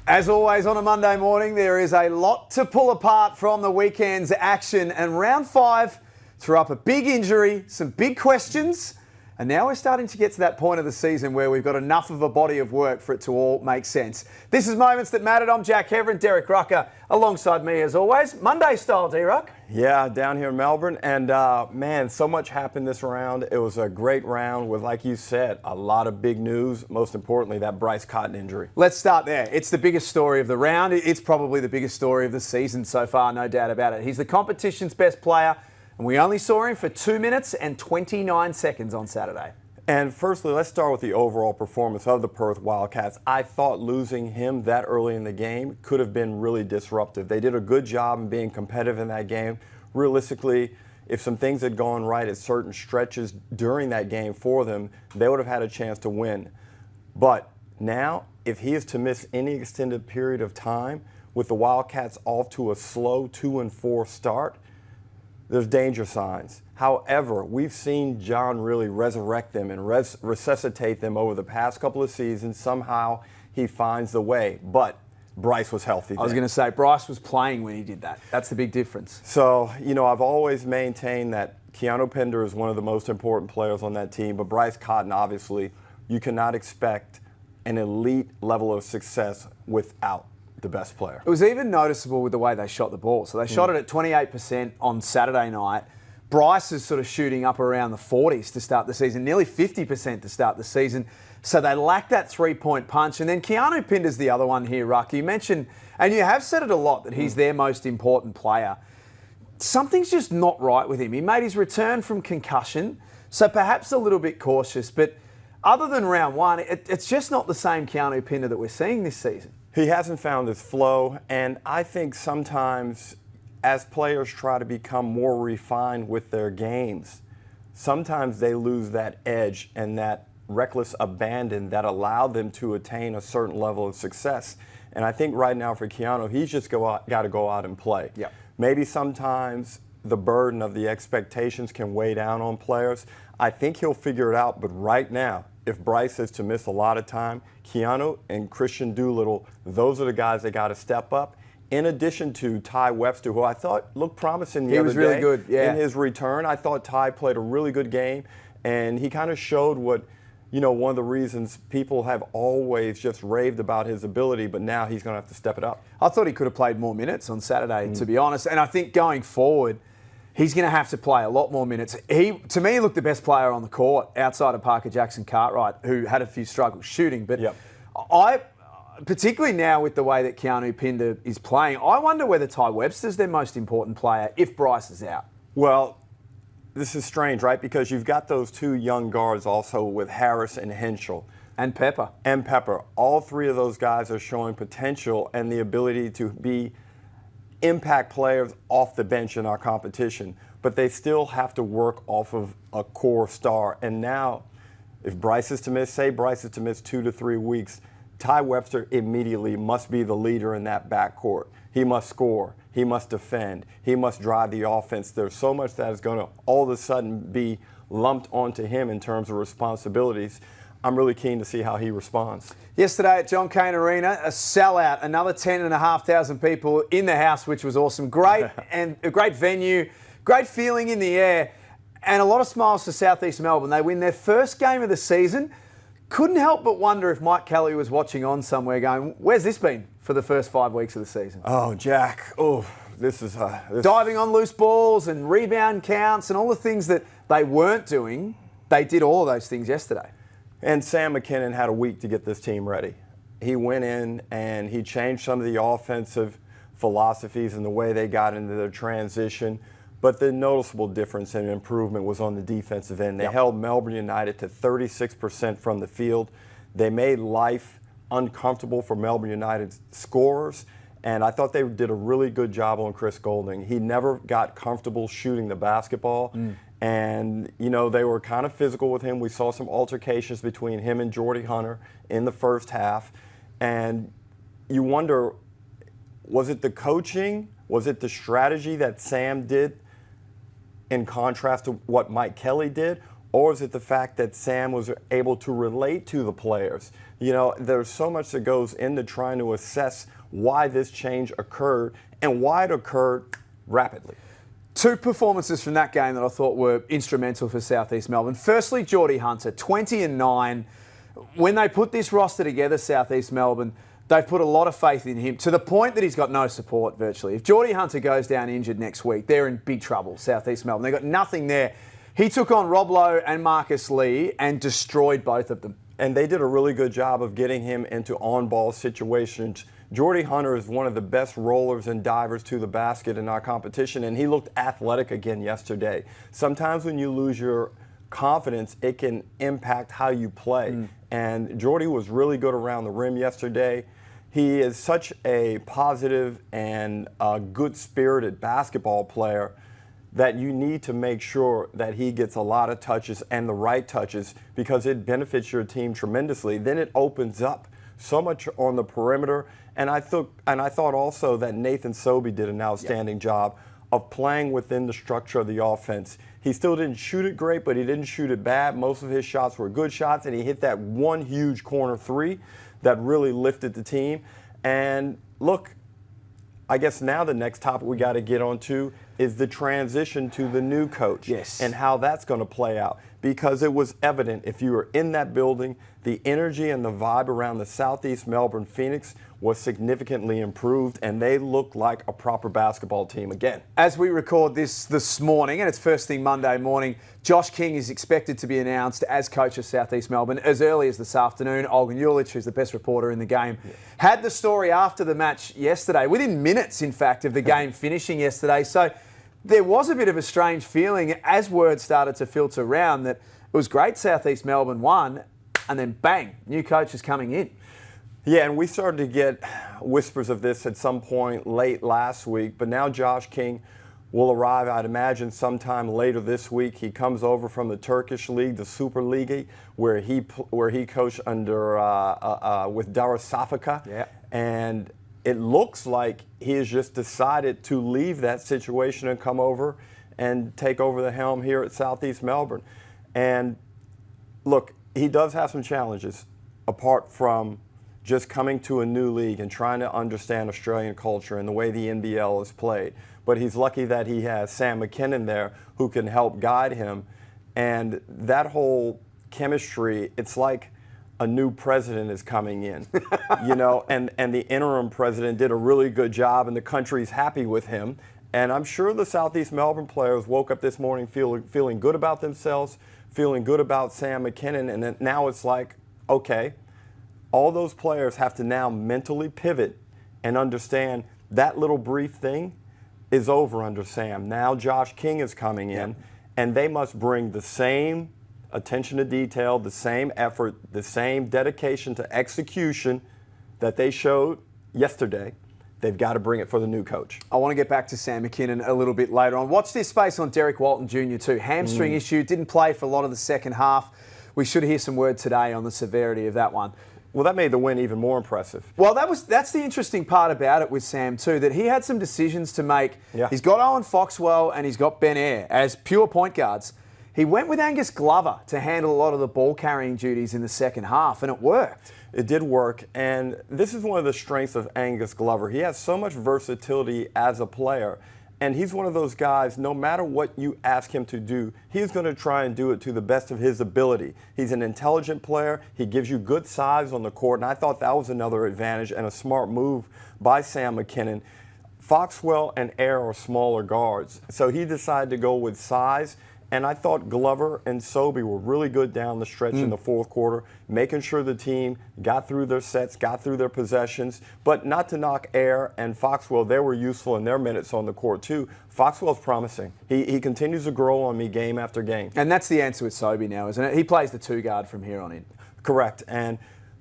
As always on a Monday morning, there is a lot to pull apart from the weekend's action, and round 5 threw up a big injury, some big questions, and now we're starting to get to that point of the season where we've got enough of a body of work for it to all make sense. This is Moments That Mattered. I'm Jack Heverin and Derek Rucker, alongside me as always. Monday style, D-Ruck. Yeah, down here in Melbourne, and man, so much happened this round. It was a great round with, like you said, a lot of big news, most importantly, that Bryce Cotton injury. Let's start there. It's the biggest story of the round. It's probably the biggest story of the season so far, no doubt about it. He's the competition's best player, and we only saw him for 2 minutes and 29 seconds on Saturday. And firstly, let's start with the overall performance of the Perth Wildcats. I thought losing him that early in the game could have been really disruptive. They did a good job in being competitive in that game. Realistically, if some things had gone right at certain stretches during that game for them, they would have had a chance to win. But now, if he is to miss any extended period of time with the Wildcats off to a slow 2-4 start, there's danger signs. However, we've seen John really resurrect them and resuscitate them over the past couple of seasons. Somehow he finds the way, but Bryce was healthy. I was going to say, Bryce was playing when he did that. That's the big difference. So, you know, I've always maintained that Keanu Pinder is one of the most important players on that team, but Bryce Cotton, obviously, you cannot expect an elite level of success without the best player. It was even noticeable with the way they shot the ball. So they shot it at 28% on Saturday night. Bryce is sort of shooting up around the 40s to start the season, nearly 50% to start the season. So they lack that three-point punch. And then Keanu Pinder's the other one here, Ruck. You mentioned, and you have said it a lot, that he's their most important player. Something's just not right with him. He made his return from concussion, so perhaps a little bit cautious. But other than round 1, it's just not the same Keanu Pinder that we're seeing this season. He hasn't found his flow, and I think sometimes as players try to become more refined with their games, sometimes they lose that edge and that reckless abandon that allowed them to attain a certain level of success. And I think right now for Keanu, he's just got to go out and play. Yep. Maybe sometimes the burden of the expectations can weigh down on players. I think he'll figure it out, but right now, if Bryce is to miss a lot of time, Keanu and Christian Doolittle, those are the guys that got to step up. In addition to Ty Webster, who I thought looked promising the other day. He was really good, yeah. In his return, I thought Ty played a really good game, and he kind of showed what, you know, one of the reasons people have always just raved about his ability, but now he's going to have to step it up. I thought he could have played more minutes on Saturday, to be honest. And I think going forward, he's going to have to play a lot more minutes. To me, he looked the best player on the court outside of Parker Jackson Cartwright, who had a few struggles shooting. But yep. Particularly now with the way that Keanu Pinder is playing, I wonder whether Ty Webster's their most important player if Bryce is out. Well, this is strange, right? Because you've got those two young guards also with Harris and Henschel. And Pepper. And Pepper. All three of those guys are showing potential and the ability to be impact players off the bench in our competition. But they still have to work off of a core star. And now, if Bryce is to miss, say Bryce is to miss 2 to 3 weeks, Ty Webster immediately must be the leader in that backcourt. He must score. He must defend. He must drive the offense. There's so much that is going to all of a sudden be lumped onto him in terms of responsibilities. I'm really keen to see how he responds. Yesterday at John Cain Arena, a sellout, another 10,500 people in the house, which was awesome. Great and a great venue, great feeling in the air, and a lot of smiles to Southeast Melbourne. They win their first game of the season. Couldn't help but wonder if Mike Kelly was watching on somewhere going, where's this been for the first 5 weeks of the season? Oh, Jack. Oh, this is... Diving on loose balls and rebound counts and all the things that they weren't doing, they did all of those things yesterday. And Sam McKinnon had a week to get this team ready. He went in and he changed some of the offensive philosophies and the way they got into their transition. But the noticeable difference and improvement was on the defensive end. They held Melbourne United to 36% from the field. They made life uncomfortable for Melbourne United's scorers, and I thought they did a really good job on Chris Golding. He never got comfortable shooting the basketball, and, you know, they were kind of physical with him. We saw some altercations between him and Jordy Hunter in the first half, and you wonder, was it the coaching? Was it the strategy that Sam did in contrast to what Mike Kelly did? Or is it the fact that Sam was able to relate to the players? You know, there's so much that goes into trying to assess why this change occurred and why it occurred rapidly. Two performances from that game that I thought were instrumental for South East Melbourne. Firstly, Geordie Hunter, 20-9. When they put this roster together, South East Melbourne, they've put a lot of faith in him to the point that he's got no support virtually. If Geordie Hunter goes down injured next week, they're in big trouble, South East Melbourne. They've got nothing there. He took on Rob Lowe and Marcus Lee and destroyed both of them. And they did a really good job of getting him into on-ball situations. Geordie Hunter is one of the best rollers and divers to the basket in our competition, and he looked athletic again yesterday. Sometimes when you lose your confidence, it can impact how you play. And Geordie was really good around the rim yesterday. He is such a positive and good-spirited basketball player that you need to make sure that he gets a lot of touches and the right touches because it benefits your team tremendously. Then it opens up so much on the perimeter. And I thought also that Nathan Sobey did an outstanding job of playing within the structure of the offense. He still didn't shoot it great, but he didn't shoot it bad. Most of his shots were good shots, and he hit that one huge corner three that really lifted the team. And look, I guess now the next topic we got to get onto is the transition to the new coach. Yes. And how that's going to play out. Because it was evident if you were in that building, the energy and the vibe around the Southeast Melbourne Phoenix was significantly improved, and they looked like a proper basketball team again. As we record this morning, and it's first thing Monday morning, Josh King is expected to be announced as coach of Southeast Melbourne as early as this afternoon. Olgun Ulich, who's the best reporter in the game, had the story after the match yesterday, within minutes, in fact, of the game finishing yesterday. So there was a bit of a strange feeling as word started to filter around that it was great Southeast Melbourne won, and then bang, new coach is coming in. Yeah, and we started to get whispers of this at some point late last week, but now Josh King will arrive, I'd imagine, sometime later this week. He comes over from the Turkish League, the Super League, where he coached under with Darüşşafaka. Yeah. And it looks like he has just decided to leave that situation and come over and take over the helm here at Southeast Melbourne. And look, he does have some challenges apart from just coming to a new league and trying to understand Australian culture and the way the NBL is played. But he's lucky that he has Sam McKinnon there who can help guide him. And that whole chemistry, it's like a new president is coming in, you know, and the interim president did a really good job and the country's happy with him. And I'm sure the Southeast Melbourne players woke up this morning feeling good about themselves, feeling good about Sam McKinnon. And then now it's like, okay, all those players have to now mentally pivot and understand that little brief thing is over under Sam. Now Josh King is coming in, and they must bring the same attention to detail, the same effort, the same dedication to execution that they showed yesterday. They've got to bring it for the new coach. I want to get back to Sam McKinnon a little bit later on. Watch this space on Derek Walton Jr. too. Hamstring issue, didn't play for a lot of the second half. We should hear some word today on the severity of that one. Well, that made the win even more impressive. Well, that's the interesting part about it with Sam too, that he had some decisions to make. Yeah. He's got Owen Foxwell and he's got Ben Eyre as pure point guards. He went with Angus Glover to handle a lot of the ball-carrying duties in the second half, and it worked. It did work, and this is one of the strengths of Angus Glover. He has so much versatility as a player, and he's one of those guys, no matter what you ask him to do, he's going to try and do it to the best of his ability. He's an intelligent player. He gives you good size on the court, and I thought that was another advantage and a smart move by Sam McKinnon. Foxwell and Eyre are smaller guards, so he decided to go with size. And I thought Glover and Sobey were really good down the stretch in the fourth quarter, making sure the team got through their sets, got through their possessions. But not to knock Eyre and Foxwell, they were useful in their minutes on the court too. Foxwell's promising. He continues to grow on me game after game. And that's the answer with Sobey now, isn't it? He plays the two guard from here on in. Correct. And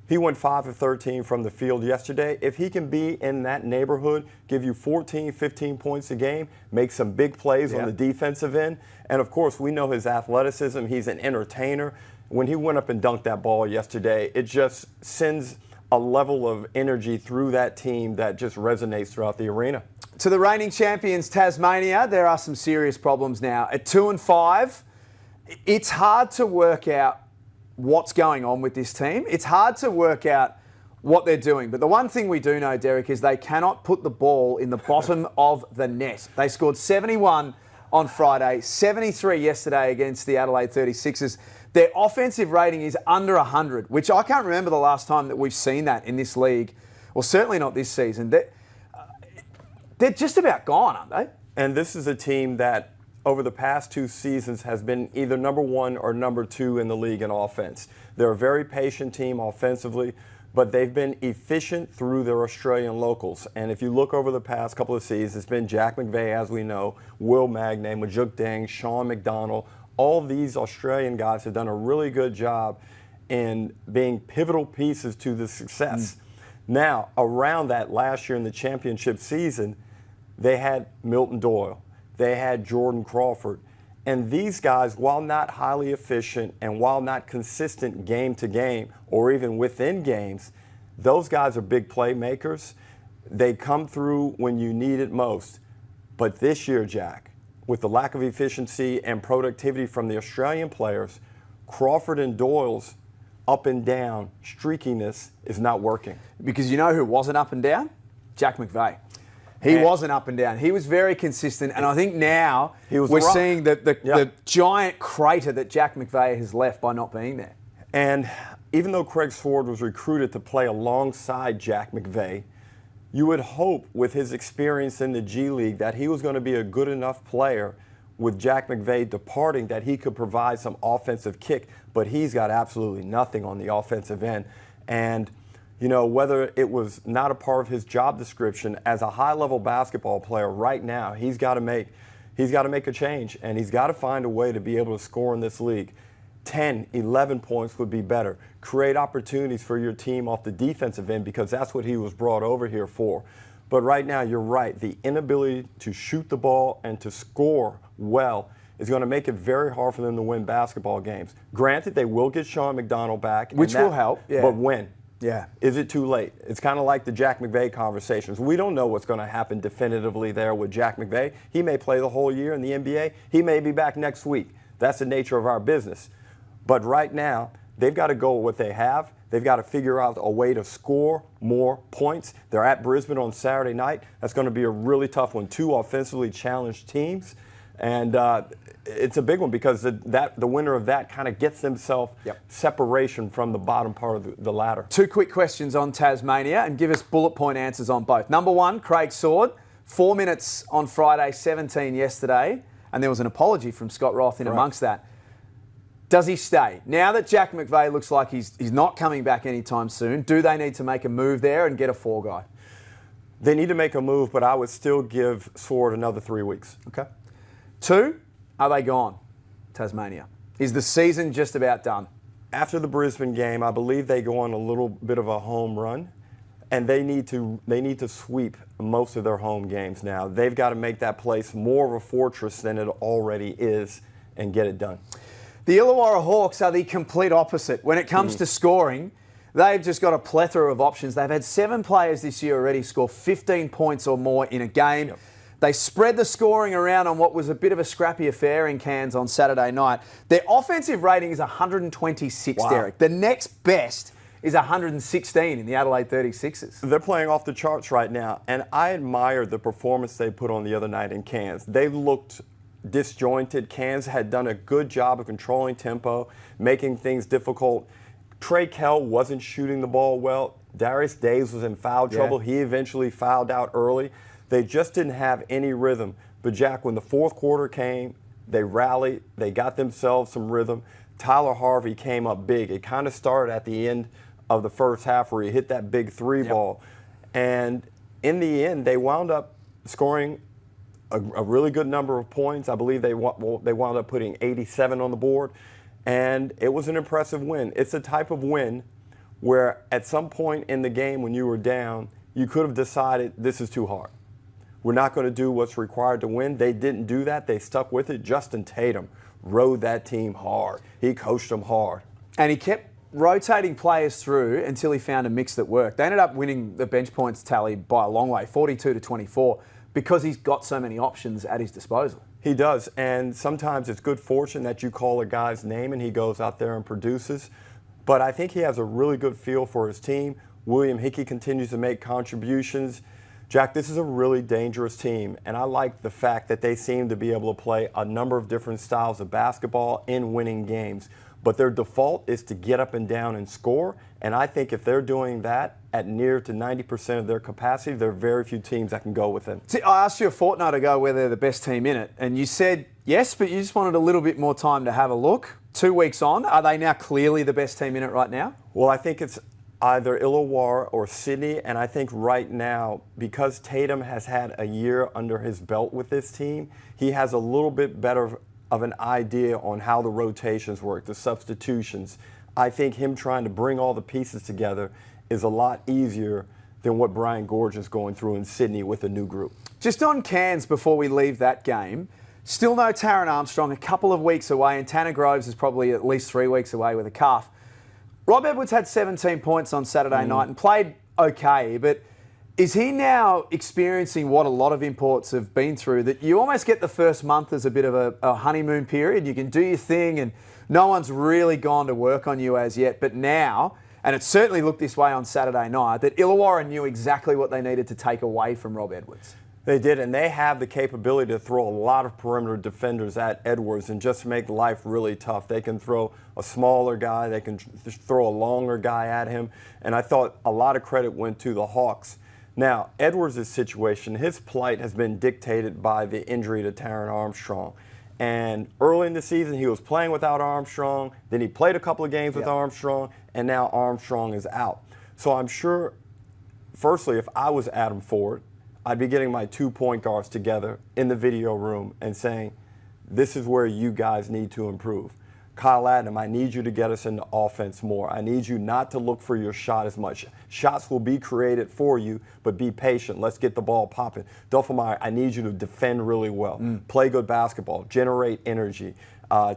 he went 5 of 13 from the field yesterday. If he can be in that neighborhood, give you 14, 15 points a game, make some big plays on the defensive end, and of course, we know his athleticism. He's an entertainer. When he went up and dunked that ball yesterday, it just sends a level of energy through that team that just resonates throughout the arena. To the reigning champions, Tasmania, there are some serious problems now. At 2-5, it's hard to work out what's going on with this team. It's hard to work out what they're doing. But the one thing we do know, Derek, is they cannot put the ball in the bottom of the net. They scored 71 on Friday, 73 yesterday against the Adelaide 36ers. Their offensive rating is under 100, which I can't remember the last time that we've seen that in this league, or certainly not this season. They're just about gone, aren't they? And this is a team that over the past 2 seasons has been either number 1 or number 2 in the league in offense. They're a very patient team offensively, but they've been efficient through their Australian locals. And if you look over the past couple of seasons, it's been Jack McVeigh, as we know, Will Magnay, Majuk Deng, Sean McDonald. All these Australian guys have done a really good job in being pivotal pieces to the success. Now, around that last year in the championship season, they had Milton Doyle. They had Jordan Crawford. And these guys, while not highly efficient and while not consistent game to game or even within games, those guys are big playmakers. They come through when you need it most. But this year, Jack, with the lack of efficiency and productivity from the Australian players, Crawford and Doyle's up and down streakiness is not working. Because you know who wasn't up and down? Jack McVeigh. He wasn't up and down. He was very consistent, and I think now we're seeing the giant crater that Jack McVeigh has left by not being there. And even though Craig Sword was recruited to play alongside Jack McVeigh, you would hope with his experience in the G League that he was going to be a good enough player with Jack McVeigh departing that he could provide some offensive kick, but he's got absolutely nothing on the offensive end. And you know, whether it was not a part of his job description as a high-level basketball player right now, he's got to make a change, and he's got to find a way to be able to score in this league. 10, 11 points would be better. Create opportunities for your team off the defensive end because that's what he was brought over here for. But right now, you're right. The inability to shoot the ball and to score well is going to make it very hard for them to win basketball games. Granted, they will get Sean McDonald back. Which will help, yeah. But when? Yeah. Is it too late? It's kind of like the Jack McVeigh conversations. We don't know what's going to happen definitively there with Jack McVeigh. He may play the whole year in the NBA. He may be back next week. That's the nature of our business. But right now, they've got to go with what they have. They've got to figure out a way to score more points. They're at Brisbane on Saturday night. That's going to be a really tough one. 2 offensively challenged teams. And it's a big one because the winner of that kind of gets themselves separation from the bottom part of the ladder. 2 quick questions on Tasmania and give us bullet point answers on both. Number 1, Craig Sword, 4 minutes on Friday, 17 yesterday, and there was an apology from Scott Roth in amongst that. Does he stay? Now that Jack McVeigh looks like he's not coming back anytime soon, do they need to make a move there and get a 4 guy? They need to make a move, but I would still give Sword another 3 weeks. Okay. 2, are they gone, Tasmania? Is the season just about done? After the Brisbane game, I believe they go on a little bit of a home run, and they need to sweep most of their home games now. They've got to make that place more of a fortress than it already is and get it done. The Illawarra Hawks are the complete opposite. When it comes to scoring, they've just got a plethora of options. They've had 7 players this year already score 15 points or more in a game. Yep. They spread the scoring around on what was a bit of a scrappy affair in Cairns on Saturday night. Their offensive rating is 126, Derek. The next best is 116 in the Adelaide 36ers. They're playing off the charts right now, and I admired the performance they put on the other night in Cairns. They looked disjointed. Cairns had done a good job of controlling tempo, making things difficult. Trey Kell wasn't shooting the ball well. Darius Days was in foul trouble. He eventually fouled out early. They just didn't have any rhythm. But, Jack, when the 4th quarter came, they rallied. They got themselves some rhythm. Tyler Harvey came up big. It kind of started at the end of the first half where he hit that big 3 ball. And in the end, they wound up scoring a really good number of points. I believe they wound up putting 87 on the board. And it was an impressive win. It's a type of win where at some point in the game when you were down, you could have decided this is too hard. We're not going to do what's required to win. They didn't do that. They stuck with it. Justin Tatum rode that team hard. He coached them hard. And he kept rotating players through until he found a mix that worked. They ended up winning the bench points tally by a long way, 42-24, because he's got so many options at his disposal. He does, and sometimes it's good fortune that you call a guy's name and he goes out there and produces. But I think he has a really good feel for his team. William Hickey continues to make contributions. Jack, this is a really dangerous team, and I like the fact that they seem to be able to play a number of different styles of basketball in winning games. But their default is to get up and down and score, and I think if they're doing that at near to 90% of their capacity, there are very few teams that can go with them. See, I asked you a fortnight ago whether they're the best team in it, and you said yes, but you just wanted a little bit more time to have a look. 2 weeks on, are they now clearly the best team in it right now? Well, I think it's either Illawarra or Sydney, and I think right now, because Tatum has had a year under his belt with this team, he has a little bit better of an idea on how the rotations work, the substitutions. I think him trying to bring all the pieces together is a lot easier than what Brian Gorge is going through in Sydney with a new group. Just on Cairns before we leave that game, still no Taron Armstrong, a couple of weeks away, and Tanner Groves is probably at least 3 weeks away with a calf. Rob Edwards had 17 points on Saturday night and played okay, but is he now experiencing what a lot of imports have been through, that you almost get the first month as a bit of a honeymoon period? You can do your thing and no one's really gone to work on you as yet, but now, and it certainly looked this way on Saturday night, that Illawarra knew exactly what they needed to take away from Rob Edwards. They did, and they have the capability to throw a lot of perimeter defenders at Edwards and just make life really tough. They can throw a smaller guy, they can throw a longer guy at him, and I thought a lot of credit went to the Hawks. Now, Edwards' situation, his plight has been dictated by the injury to Taron Armstrong. And early in the season, he was playing without Armstrong, then he played a couple of games with Armstrong, and now Armstrong is out. So I'm sure, firstly, if I was Adam Ford, I'd be getting my 2 point guards together in the video room and saying, this is where you guys need to improve. Kyle Adam, I need you to get us into offense more. I need you not to look for your shot as much. Shots will be created for you, but be patient. Let's get the ball popping. Duffelmeyer, I need you to defend really well. Play good basketball. Generate energy.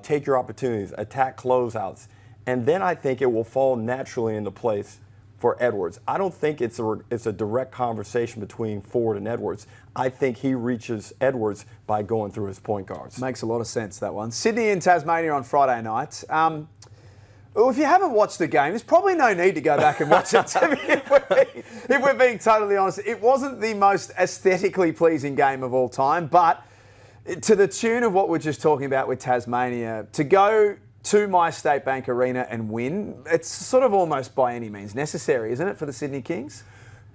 Take your opportunities. Attack closeouts. And then I think it will fall naturally into place for Edwards. I don't think it's a direct conversation between Ford and Edwards. I think he reaches Edwards by going through his point guards. Makes a lot of sense, that one. Sydney and Tasmania on Friday night. Well, if you haven't watched the game, there's probably no need to go back and watch it. If we're being totally honest, it wasn't the most aesthetically pleasing game of all time, but to the tune of what we're just talking about with Tasmania, to go to My State Bank Arena and win, it's sort of almost by any means necessary, isn't it, for the Sydney Kings?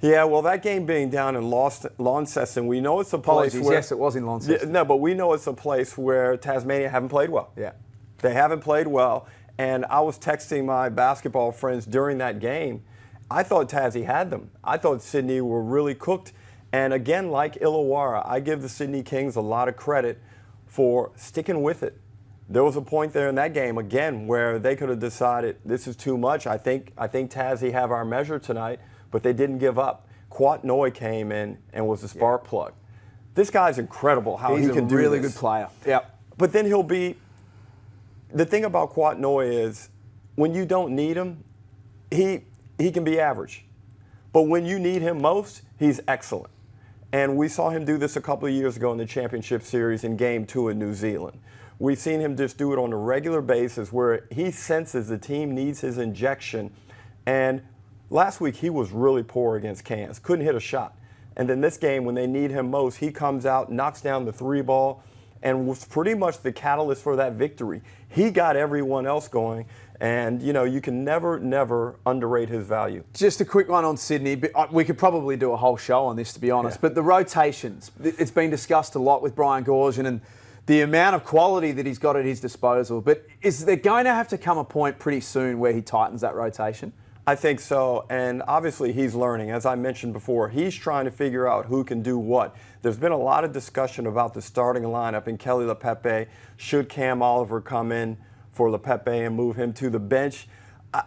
Yeah, well, that game being down in Launceston, we know it's a place where... Yes, it was in Launceston. No, but we know it's a place where Tasmania haven't played well. Yeah. They haven't played well, and I was texting my basketball friends during that game. I thought Tassie had them. I thought Sydney were really cooked. And again, like Illawarra, I give the Sydney Kings a lot of credit for sticking with it. There was a point there in that game, again, where they could have decided this is too much. I think Tassie have our measure tonight, but they didn't give up. Quat Noy came in and was the spark plug. This guy's incredible how he can do this. He's a really good player. Yep. But then he'll be... The thing about Quat Noy is when you don't need him, he can be average. But when you need him most, he's excellent. And we saw him do this a couple of years ago in the championship series in Game 2 in New Zealand. We've seen him just do it on a regular basis where he senses the team needs his injection. And last week he was really poor against Cairns, couldn't hit a shot. And then this game, when they need him most, he comes out, knocks down the 3 ball, and was pretty much the catalyst for that victory. He got everyone else going, and you can never underrate his value. Just a quick one on Sydney. We could probably do a whole show on this, to be honest. Yeah. But the rotations, it's been discussed a lot with Brian Gorgian and the amount of quality that he's got at his disposal. But is there going to have to come a point pretty soon where he tightens that rotation? I think so, and obviously he's learning. As I mentioned before, he's trying to figure out who can do what. There's been a lot of discussion about the starting lineup and Kelly LePepe. Should Cam Oliver come in for LePepe and move him to the bench?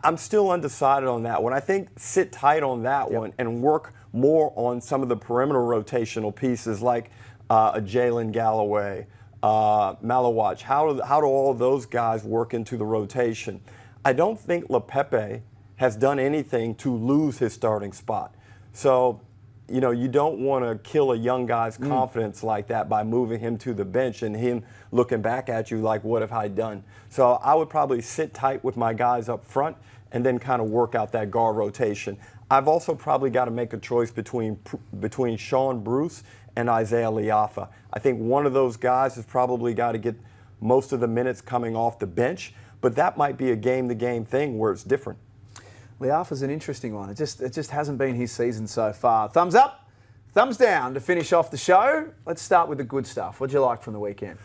I'm still undecided on that one. I think sit tight on that one and work more on some of the perimeter rotational pieces like a Jalen Galloway, Malawach. How do all of those guys work into the rotation? I don't think LePepe has done anything to lose his starting spot. So you don't want to kill a young guy's confidence like that by moving him to the bench and him looking back at you like, what have I done? So I would probably sit tight with my guys up front and then kind of work out that guard rotation. I've also probably got to make a choice between Sean Bruce and Isaiah Liafa. I think one of those guys has probably got to get most of the minutes coming off the bench, but that might be a game-to-game thing where it's different. Liafa's an interesting one. It just hasn't been his season so far. Thumbs up, thumbs down to finish off the show. Let's start with the good stuff. What'd you like from the weekend?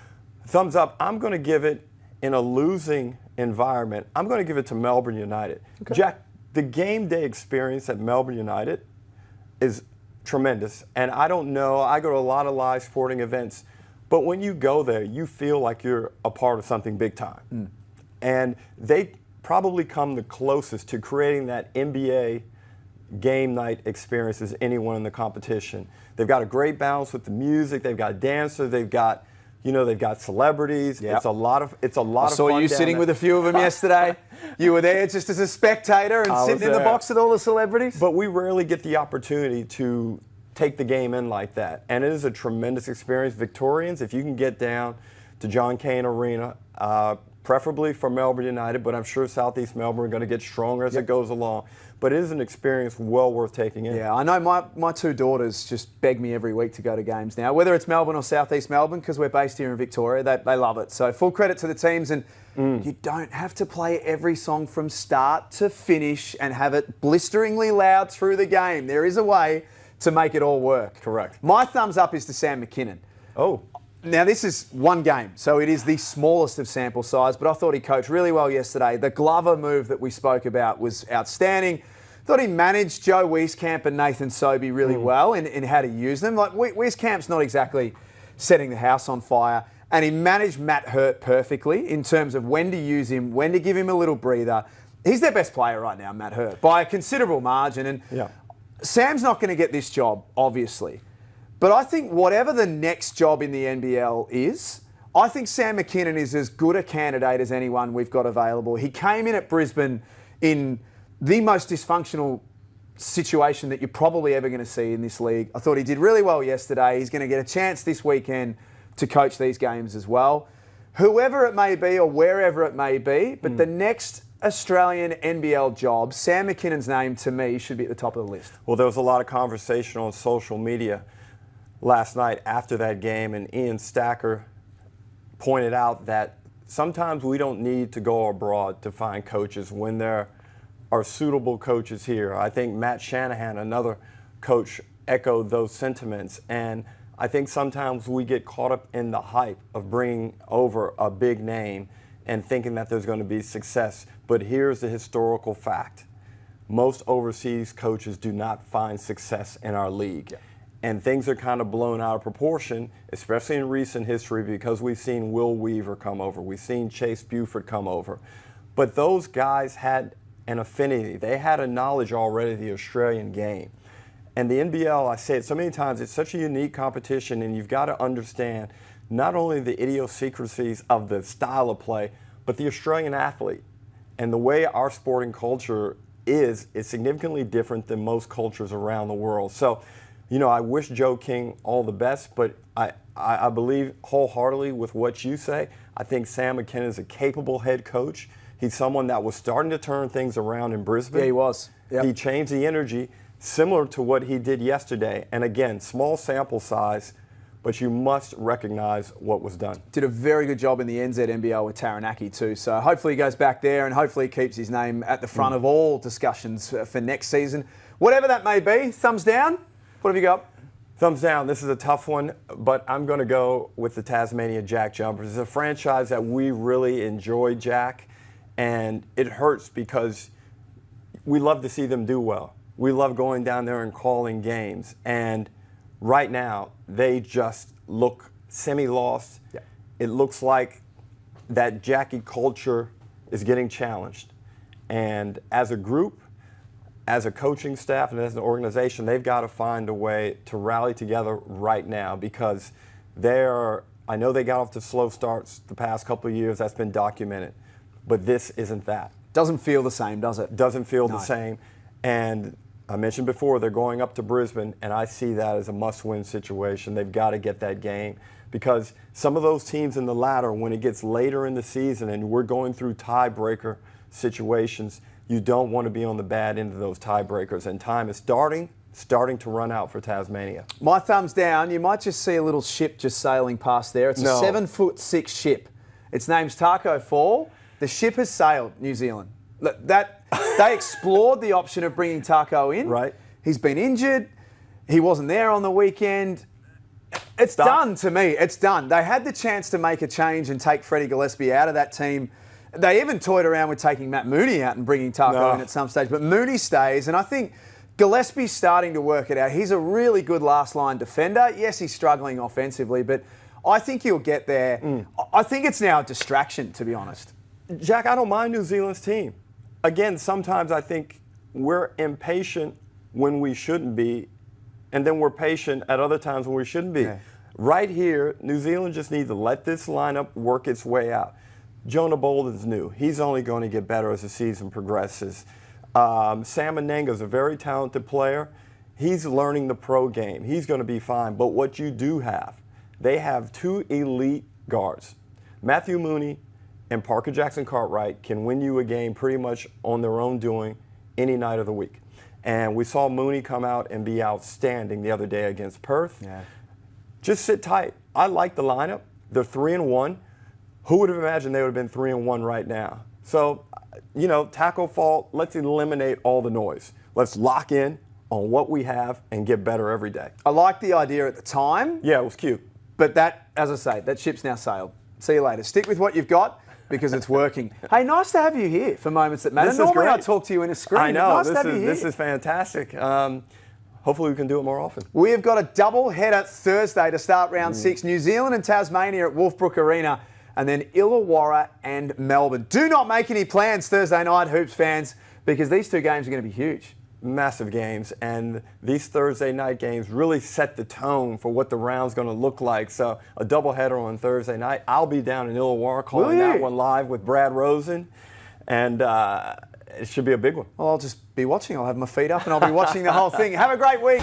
Thumbs up. I'm going to give it, in a losing environment, I'm going to give it to Melbourne United. Okay. Jack, the game day experience at Melbourne United is tremendous. And I don't know, I go to a lot of live sporting events, but when you go there, you feel like you're a part of something big time. And they probably come the closest to creating that NBA game night experience as anyone in the competition. They've got a great balance with the music. They've got dancers. They've got celebrities. Yep. It's a lot of fun. I saw you sitting with a few of them yesterday. You were there just as a spectator and sitting in the box with all the celebrities. But we rarely get the opportunity to take the game in like that. And it is a tremendous experience. Victorians, if you can get down to John Cain Arena, preferably for Melbourne United, but I'm sure Southeast Melbourne are going to get stronger as it goes along. But it is an experience well worth taking in. Yeah, I know my two daughters just beg me every week to go to games now, whether it's Melbourne or Southeast Melbourne, because we're based here in Victoria. They love it. So full credit to the teams. And you don't have to play every song from start to finish and have it blisteringly loud through the game. There is a way to make it all work. Correct. My thumbs up is to Sam McKinnon. Oh. Now, this is one game, so it is the smallest of sample size, but I thought he coached really well yesterday. The Glover move that we spoke about was outstanding. Thought he managed Joe Wieskamp and Nathan Sobey really well in how to use them. Like, Wieskamp's not exactly setting the house on fire, and he managed Matt Hurt perfectly in terms of when to use him, when to give him a little breather. He's their best player right now, Matt Hurt, by a considerable margin. And Sam's not going to get this job, obviously. But I think whatever the next job in the NBL is, I think Sam McKinnon is as good a candidate as anyone we've got available. He came in at Brisbane in the most dysfunctional situation that you're probably ever going to see in this league. I thought he did really well yesterday. He's going to get a chance this weekend to coach these games as well. Whoever it may be or wherever it may be, but the next Australian NBL job, Sam McKinnon's name to me should be at the top of the list. Well, there was a lot of conversation on social media last night after that game, and Ian Stacker pointed out that sometimes we don't need to go abroad to find coaches when there are suitable coaches here. I think Matt Shanahan, another coach, echoed those sentiments, and I think sometimes we get caught up in the hype of bringing over a big name and thinking that there's going to be success. But here's the historical fact. Most overseas coaches do not find success in our league. And things are kind of blown out of proportion, especially in recent history, because we've seen Will Weaver come over. We've seen Chase Buford come over. But those guys had an affinity. They had a knowledge already of the Australian game. And the NBL, I say it so many times, it's such a unique competition, and you've got to understand not only the idiosyncrasies of the style of play, but the Australian athlete. And the way our sporting culture is significantly different than most cultures around the world. So, I wish Joe King all the best, but I believe wholeheartedly with what you say. I think Sam McKinnon is a capable head coach. He's someone that was starting to turn things around in Brisbane. Yeah, he was. Yep. He changed the energy, similar to what he did yesterday. And again, small sample size, but you must recognize what was done. Did a very good job in the NZ NBL with Taranaki too. So hopefully he goes back there and hopefully he keeps his name at the front of all discussions for next season. Whatever that may be, thumbs down. What have you got? Thumbs down. This is a tough one, but I'm going to go with the Tasmania JackJumpers. It's a franchise that we really enjoy, Jack, and it hurts because we love to see them do well. We love going down there and calling games, and right now they just look semi-lost. Yeah. It looks like that Jackie culture is getting challenged, and as a group, as a coaching staff and as an organization, they've got to find a way to rally together right now, because I know they got off to slow starts the past couple of years. That's been documented. But this isn't that. Doesn't feel the same, does it? Doesn't feel the same. And I mentioned before they're going up to Brisbane, and I see that as a must-win situation. They've got to get that game because some of those teams in the ladder, when it gets later in the season and we're going through tiebreaker situations, you don't want to be on the bad end of those tiebreakers. And time is starting to run out for Tasmania. My thumbs down. You might just see a little ship just sailing past there. It's a 7'6" ship. Its name's Taco Fall. The ship has sailed New Zealand. Look, they explored the option of bringing Taco in. Right. He's been injured. He wasn't there on the weekend. It's done to me. It's done. They had the chance to make a change and take Freddie Gillespie out of that team. They even toyed around with taking Matt Mooney out and bringing Taco in at some stage. But Mooney stays, and I think Gillespie's starting to work it out. He's a really good last-line defender. Yes, he's struggling offensively, but I think he'll get there. I think it's now a distraction, to be honest. Jack, I don't mind New Zealand's team. Again, sometimes I think we're impatient when we shouldn't be, and then we're patient at other times when we shouldn't be. Yeah. Right here, New Zealand just needs to let this lineup work its way out. Jonah Bolden's new. He's only going to get better as the season progresses. Sam Anenga's a very talented player. He's learning the pro game. He's going to be fine. But what you do have, they have two elite guards. Matthew Mooney and Parker Jackson-Cartwright can win you a game pretty much on their own doing any night of the week. And we saw Mooney come out and be outstanding the other day against Perth. Yeah. Just sit tight. I like the lineup. They're 3-1. Who would have imagined they would have been 3-1 right now? So, you know, Taco Fall, let's eliminate all the noise. Let's lock in on what we have and get better every day. I liked the idea at the time. Yeah, it was cute. But that, as I say, that ship's now sailed. See you later. Stick with what you've got because it's working. Hey, nice to have you here for Moments That Matter. This is Normally great. I talk to you in a screen. I know. Nice to have you here. This is fantastic. Hopefully we can do it more often. We have got a double header Thursday to start round 6. New Zealand and Tasmania at Wolfbrook Arena, and then Illawarra and Melbourne. Do not make any plans Thursday night, Hoops fans, because these two games are going to be huge. Massive games, and these Thursday night games really set the tone for what the round's going to look like. So a doubleheader on Thursday night. I'll be down in Illawarra calling that one live with Brad Rosen, and it should be a big one. Well, I'll just be watching. I'll have my feet up and I'll be watching the whole thing. Have a great week.